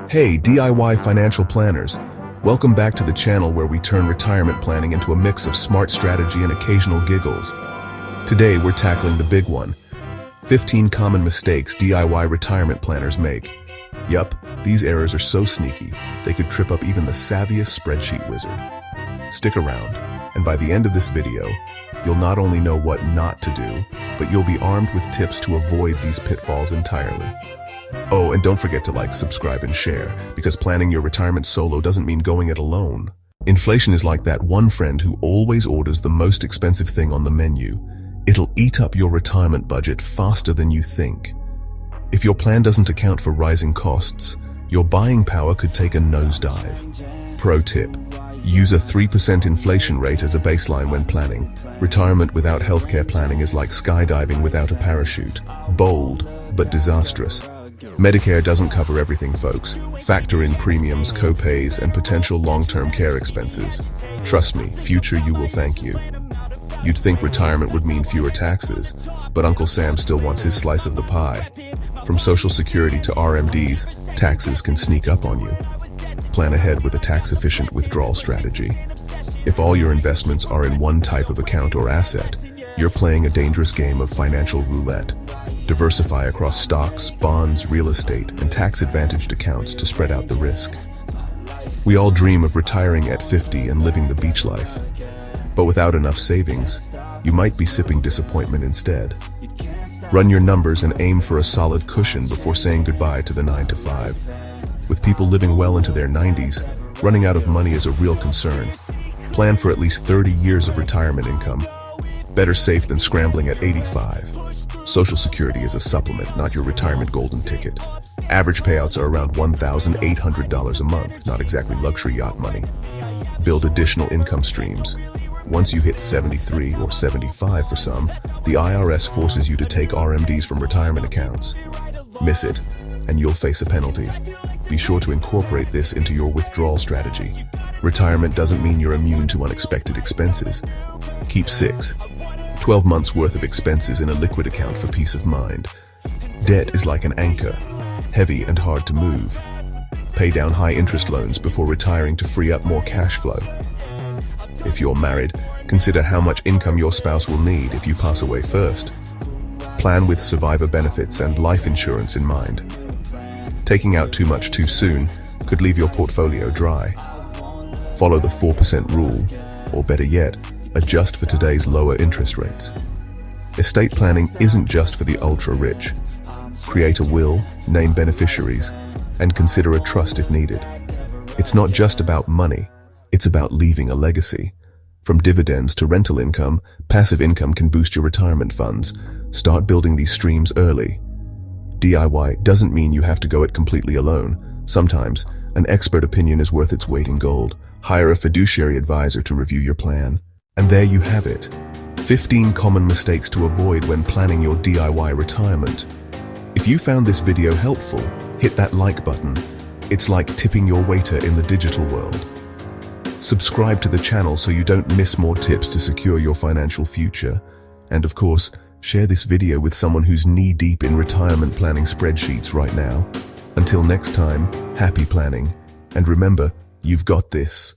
Hey DIY financial planners, welcome back to the channel where we turn retirement planning into a mix of smart strategy and occasional giggles. Today we're tackling the big one, 15 common mistakes DIY retirement planners make. Yup, these errors are so sneaky, they could trip up even the savviest spreadsheet wizard. Stick around, and by the end of this video, you'll not only know what not to do, but you'll be armed with tips to avoid these pitfalls entirely. Oh, and don't forget to like, subscribe, and share, because planning your retirement solo doesn't mean going it alone. Inflation is like that one friend who always orders the most expensive thing on the menu. It'll eat up your retirement budget faster than you think. If your plan doesn't account for rising costs, your buying power could take a nosedive. Pro tip: use a 3% inflation rate as a baseline when planning. Retirement without healthcare planning is like skydiving without a parachute. Bold, but disastrous. Medicare doesn't cover everything, folks. Factor in premiums, co-pays, and potential long-term care expenses. Trust me, future you will thank you. You'd think retirement would mean fewer taxes, but Uncle Sam still wants his slice of the pie. From Social Security to RMDs, taxes can sneak up on you. Plan ahead with a tax-efficient withdrawal strategy. If all your investments are in one type of account or asset, you're playing a dangerous game of financial roulette. Diversify across stocks, bonds, real estate, and tax-advantaged accounts to spread out the risk. We all dream of retiring at 50 and living the beach life. But without enough savings, you might be sipping disappointment instead. Run your numbers and aim for a solid cushion before saying goodbye to the 9-to-5. With people living well into their 90s, running out of money is a real concern. Plan for at least 30 years of retirement income. Better safe than scrambling at 85. Social Security is a supplement, not your retirement golden ticket. Average payouts are around $1,800 a month, not exactly luxury yacht money. Build additional income streams. Once you hit 73 or 75 for some, the IRS forces you to take RMDs from retirement accounts. Miss it, and you'll face a penalty. Be sure to incorporate this into your withdrawal strategy. Retirement doesn't mean you're immune to unexpected expenses. Keep 12 months worth of expenses in a liquid account for peace of mind. Debt is like an anchor, heavy and hard to move. Pay down high interest loans before retiring to free up more cash flow. If you're married, consider how much income your spouse will need if you pass away first. Plan with survivor benefits and life insurance in mind. Taking out too much too soon could leave your portfolio dry. Follow the 4% rule, or better yet, adjust for today's lower interest rates. Estate planning isn't just for the ultra-rich. Create a will, name beneficiaries, and consider a trust if needed. It's not just about money, it's about leaving a legacy. From dividends to rental income, passive income can boost your retirement funds. Start building these streams early. DIY doesn't mean you have to go it completely alone. Sometimes, an expert opinion is worth its weight in gold. Hire a fiduciary advisor to review your plan. And there you have it, 15 common mistakes to avoid when planning your DIY retirement. If you found this video helpful, hit that like button. It's like tipping your waiter in the digital world. Subscribe to the channel so you don't miss more tips to secure your financial future. And of course, share this video with someone who's knee-deep in retirement planning spreadsheets right now. Until next time, happy planning. And remember, you've got this.